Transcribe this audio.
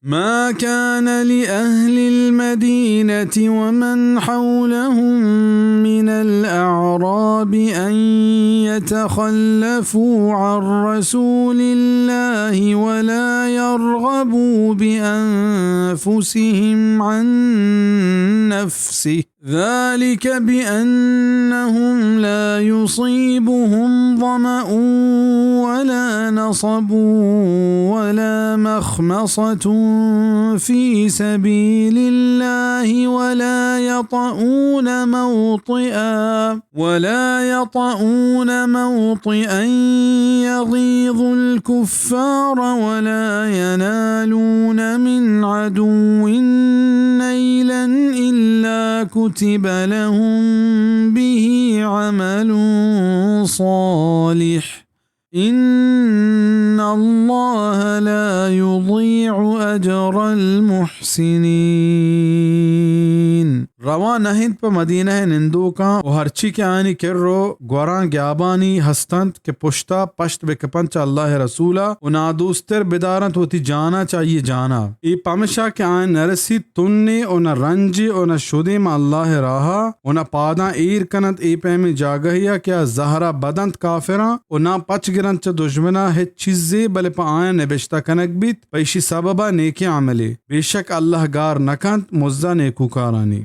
ما كان لأهل المدينة ومن حولهم من الأعراب أن يتخلفوا عن رسول الله ولا يرغبوا بأنفسهم عن نفسه، ذلك بأنهم لا يصيبهم ظمأ ولا نصب ولا مخمصة في سبيل الله ولا يطؤون موطئا يغيظ الكفار ولا ينالون من عدو نيلا إلا كتب لهم به عمل صالح إن الله لا يضيع أجر المحسنين. روان نهند پا مدینہ نندو کا و ہرچی کے آنی کر رو گوران گیابانی ہستند کے پشتا پشت بکپنچ اللہ رسولا و نادوستر بدارت ہوتی جانا چاہیے جانا ای پامشا کے آن نرسی تننے و نہ رنجی و نہ شدیم اللہ راہا و نہ پاداں ایر کنند ای پیمی جاگہیا کیا زہرہ بدند کافران و نہ پچ گرند چا دشمنا ہے چیزے بلے پا آن نبشتہ کنک بیت پیشی سببا نیکی عملی بے شک اللہ گار نکند مزدہ نیکو کارانی.